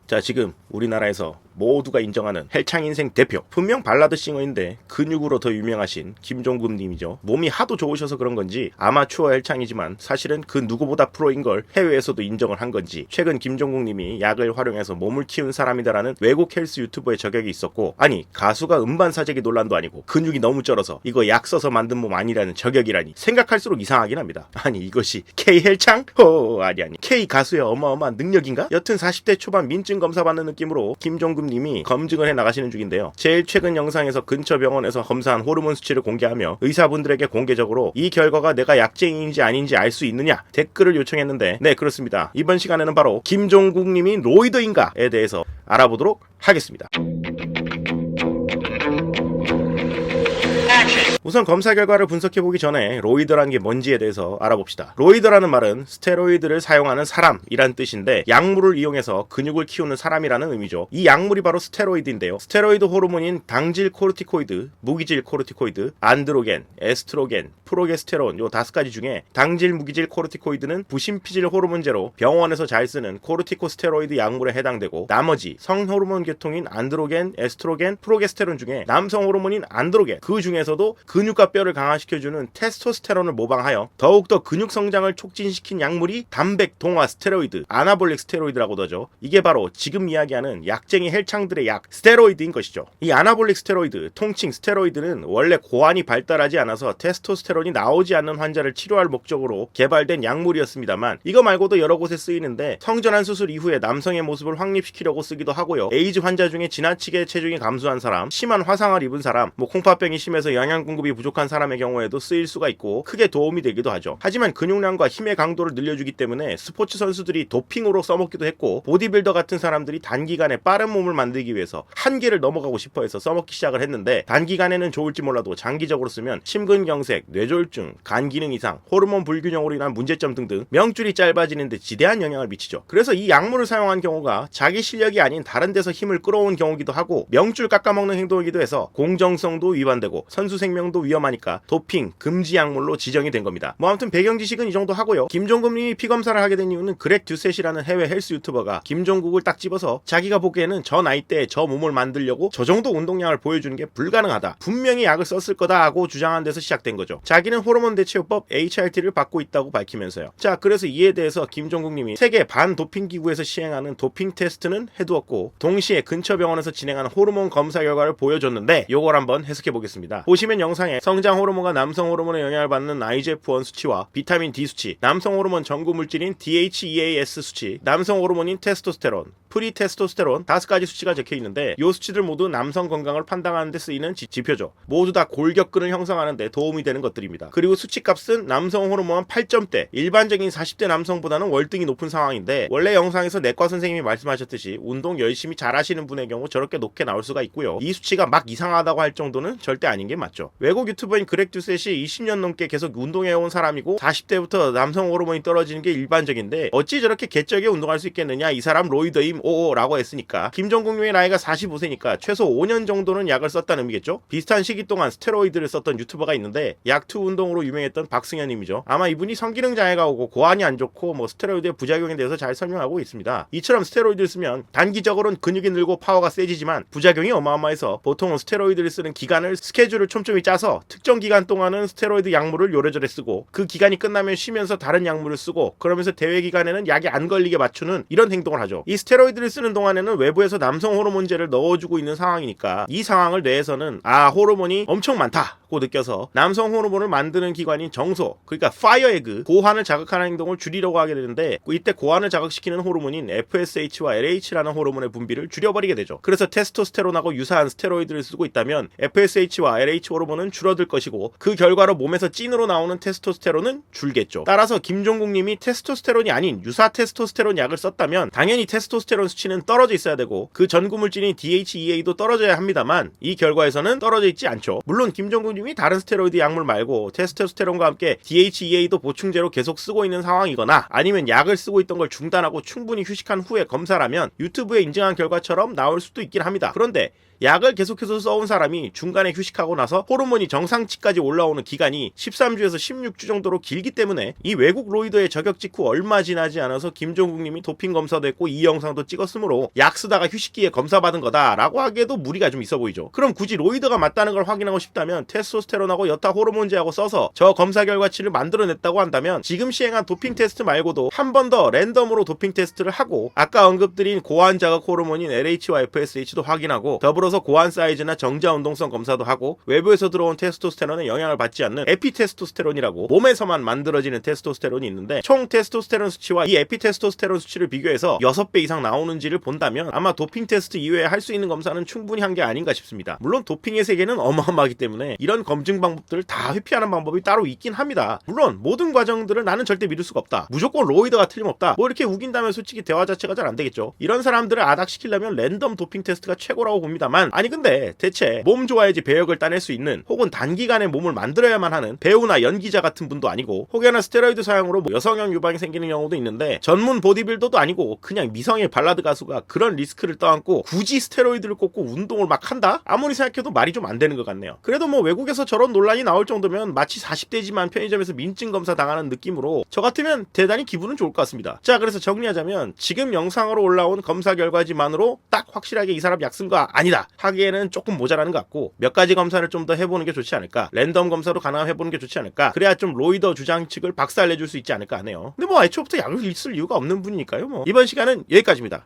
자, 지금 우리나라에서 모두가 인정하는 헬창인생 대표, 분명 발라드 싱어인데 근육으로 더 유명하신 김종국님이죠. 몸이 하도 좋으셔서 그런 건지 아마추어 헬창이지만 사실은 그 누구보다 프로인 걸 해외에서도 인정을 한 건지 최근 김종국님이 약을 활용해서 몸을 키운 사람이다라는 외국 헬스 유튜버의 저격이 있었고, 아니 가수가 음반 사재기 논란도 아니고 근육이 너무 쩔어서 이거 약 써서 만든 몸 아니라는 저격이라니 생각할수록 이상하긴 합니다. 아니 이것이 K 헬창? 아니 K 가수의 어마어마한 능력인가? 여튼 40대 초반 민증 검사 받는 느낌으로 김종국 님이 검증을 해 나가시는 중인데요. 제일 최근 영상에서 근처 병원에서 검사한 호르몬 수치를 공개하며 의사분들에게 공개적으로 이 결과가 내가 약쟁이인지 아닌지 알 수 있느냐 댓글을 요청했는데, 네 그렇습니다. 이번 시간에는 바로 김종국 님이 로이드인가에 대해서 알아보도록 하겠습니다. 우선 검사 결과를 분석해보기 전에 로이드라는 게 뭔지에 대해서 알아봅시다. 로이드라는 말은 스테로이드를 사용하는 사람이란 뜻인데 약물을 이용해서 근육을 키우는 사람이라는 의미죠. 이 약물이 바로 스테로이드인데요. 스테로이드 호르몬인 당질 코르티코이드, 무기질 코르티코이드, 안드로겐, 에스트로겐, 프로게스테론 요 5가지 중에 당질 무기질 코르티코이드는 부심피질 호르몬제로 병원에서 잘 쓰는 코르티코스테로이드 약물에 해당되고, 나머지 성호르몬 계통인 안드로겐, 에스트로겐, 프로게스테론 중에 남성 호르몬인 안드로겐, 그 중에서도 근육과 뼈를 강화시켜주는 테스토스테론을 모방하여 더욱더 근육 성장을 촉진시킨 약물이 단백 동화 스테로이드, 아나볼릭 스테로이드라고도 하죠. 이게 바로 지금 이야기하는 약쟁이 헬창들의 약 스테로이드인 것이죠. 이 아나볼릭 스테로이드, 통칭 스테로이드는 원래 고환이 발달하지 않아서 테스토스테론이 나오지 않는 환자를 치료할 목적으로 개발된 약물이었습니다만, 이거 말고도 여러 곳에 쓰이는데 성전환 수술 이후에 남성의 모습을 확립시키려고 쓰기도 하고요. 에이즈 환자 중에 지나치게 체중이 감소한 사람, 심한 화상을 입은 사람, 콩팥병이 심해서 영양 공급이 부족한 사람의 경우에도 쓰일 수가 있고 크게 도움이 되기도 하죠. 하지만 근육량과 힘의 강도를 늘려주기 때문에 스포츠 선수들이 도핑으로 써먹기도 했고, 보디빌더 같은 사람들이 단기간에 빠른 몸을 만들기 위해서 한계를 넘어가고 싶어해서 써먹기 시작을 했는데, 단기간에는 좋을지 몰라도 장기적으로 쓰면 심근경색, 뇌졸중, 간 기능 이상, 호르몬 불균형으로 인한 문제점 등등 명줄이 짧아지는데 지대한 영향을 미치죠. 그래서 이 약물을 사용한 경우가 자기 실력이 아닌 다른 데서 힘을 끌어온 경우기도 하고, 명줄 깎아먹는 행동이기도 해서 공정성도 위반되고 선수 생명도 위험하니까 도핑 금지 약물로 지정이 된 겁니다. 뭐 아무튼 배경 지식은 이 정도 하고요. 김종국님이 피검사를 하게 된 이유는 그렉 듀셋이라는 해외 헬스 유튜버가 김종국을 딱 집어서 자기가 보기에는 저 나이대에 저 몸을 만들려고 저 정도 운동량을 보여주는 게 불가능하다, 분명히 약을 썼을 거다 하고 주장한 데서 시작된 거죠. 자기는 호르몬 대체요법 HRT를 받고 있다고 밝히면서요. 자, 그래서 이에 대해서 김종국님이 세계 반도핑기구에서 시행하는 도핑 테스트는 해두었고, 동시에 근처 병원에서 진행한 호르몬 검사 결과를 보여줬는데, 요걸 한번 해석해 보겠습니다. 보시면 영상에 성장 호르몬과 남성 호르몬의 영향을 받는 IGF-1 수치와 비타민 D 수치, 남성 호르몬 전구 물질인 DHEAS 수치, 남성 호르몬인 테스토스테론, 프리테스토스테론 5가지 수치가 적혀 있는데, 이 수치들 모두 남성 건강을 판단하는 데 쓰이는 지표죠. 모두 다 골격근을 형성하는 데 도움이 되는 것들입니다. 그리고 수치값은 남성 호르몬 8점대, 일반적인 40대 남성보다는 월등히 높은 상황인데, 원래 영상에서 내과 선생님이 말씀하셨듯이 운동 열심히 잘하시는 분의 경우 저렇게 높게 나올 수가 있고요. 이 수치가 막 이상하다고 할 정도는 절대 아닌 게 맞죠. 외국 유튜버인 그렉 듀셋이 20년 넘게 계속 운동해온 사람이고 40대부터 남성 호르몬이 떨어지는 게 일반적인데, 어찌 저렇게 개쩍게 운동할 수 있겠느냐, 이 사람 로이더임 오오라고 했으니까, 김종국님의 나이가 45세니까 최소 5년 정도는 약을 썼다는 의미겠죠. 비슷한 시기 동안 스테로이드를 썼던 유튜버가 있는데 약투 운동으로 유명했던 박승현님이죠. 아마 이분이 성기능 장애가 오고 고환이 안 좋고 스테로이드의 부작용에 대해서 잘 설명하고 있습니다. 이처럼 스테로이드를 쓰면 단기적으로는 근육이 늘고 파워가 세지지만 부작용이 어마어마해서 보통은 스테로이드를 쓰는 기간을 스케줄을 촘촘히 짜서 특정 기간 동안은 스테로이드 약물을 요래저래 쓰고, 그 기간이 끝나면 쉬면서 다른 약물을 쓰고, 그러면서 대회 기간에는 약이 안 걸리게 맞추는 이런 행동을 하죠. 이 스테로이드를 쓰는 동안에는 외부에서 남성 호르몬제를 넣어주고 있는 상황이니까 이 상황을 뇌에서는 호르몬이 엄청 많다고 느껴서 남성 호르몬을 만드는 기관인 정소, 그러니까 파이어에그, 고환을 자극하는 행동을 줄이려고 하게 되는데, 이때 고환을 자극시키는 호르몬인 FSH와 LH라는 호르몬의 분비를 줄여버리게 되죠. 그래서 테스토스테론하고 유사한 스테로이드를 쓰고 있다면 FSH와 LH 호르몬은 줄어들 것이고, 그 결과로 몸에서 찐으로 나오는 테스토스테론은 줄겠죠. 따라서 김종국님이 테스토스테론이 아닌 유사 테스토스테론 약을 썼다면 당연히 테스토스테론 수치는 떨어져 있어야 되고, 그 전구물질인 DHEA도 떨어져야 합니다만 이 결과에서는 떨어져 있지 않죠. 물론 김종국님이 다른 스테로이드 약물 말고 테스토스테론과 함께 DHEA도 보충제로 계속 쓰고 있는 상황이거나, 아니면 약을 쓰고 있던 걸 중단하고 충분히 휴식한 후에 검사라면 유튜브에 인증한 결과처럼 나올 수도 있긴 합니다. 그런데 약을 계속해서 써온 사람이 중간에 휴식하고 나서 호르몬이 정상치까지 올라오는 기간이 13주에서 16주 정도로 길기 때문에 이 외국 로이더의 저격 직후 얼마 지나지 않아서 김종국님이 도핑 검사도 했고 이 영상도 찍었으므로 약 쓰다가 휴식기에 검사받은 거다라고 하기에도 무리가 좀 있어 보이죠. 그럼 굳이 로이더가 맞다는 걸 확인하고 싶다면 테스토스테론하고 여타 호르몬제하고 써서 저 검사 결과치를 만들어냈다고 한다면 지금 시행한 도핑 테스트 말고도 한 번 더 랜덤으로 도핑 테스트를 하고 아까 언급드린 고환 자극 호르몬인 LH와 FSH도 확인하고 더불어서 고환 사이즈나 정자 운동성 검사도 하고 외부에서 들어온 테스토스테론에 영향을 받지 않는 에피테스토스테론이라고 몸에서만 만들어지는 테스토스테론이 있는데 총 테스토스테론 수치와 이 에피테스토스테론 수치를 비교해서 6배 이상 나오는지를 본다면 아마 도핑 테스트 이외에 할 수 있는 검사는 충분히 한 게 아닌가 싶습니다. 물론 도핑의 세계는 어마어마하기 때문에 이런 검증 방법들을 다 회피하는 방법이 따로 있긴 합니다. 물론 모든 과정들을 나는 절대 믿을 수가 없다. 무조건 로이더가 틀림없다. 뭐 이렇게 우긴다면 솔직히 대화 자체가 잘 안 되겠죠. 이런 사람들을 아닥시키려면 랜덤 도핑 테스트가 최고라고 봅니다만 아니 근데 대체 몸 좋아야지 배역을 따낼 수 있는 혹은 단기간에 몸을 만들어야만 하는 배우나 연기자 같은 분도 아니고 혹여나 스테로이드 사용으로 뭐 여성형 유방이 생기는 경우도 있는데 전문 보디빌더도 아니고 그냥 미성의 발라드 가수가 그런 리스크를 떠안고 굳이 스테로이드를 꽂고 운동을 막 한다? 아무리 생각해도 말이 좀 안 되는 것 같네요. 그래도 뭐 외국에서 저런 논란이 나올 정도면 마치 40대지만 편의점에서 민증 검사 당하는 느낌으로 저 같으면 대단히 기분은 좋을 것 같습니다. 자, 그래서 정리하자면 지금 영상으로 올라온 검사 결과지만으로 딱 확실하게 이 사람 약 쓴 거 아니다 하기에는 조금 모자라는 것 같고 몇 가지 검사를 좀 더 해보는 게 좋지 않을까, 랜덤 검사로 가능하면 해보는 게 좋지 않을까, 그래야 좀 로이더 주장 측을 박살내줄 수 있지 않을까 하네요. 근데 뭐 애초부터 약을 쓸 이유가 없는 분이니까요. 뭐 이번 시간은 여기까지입니다.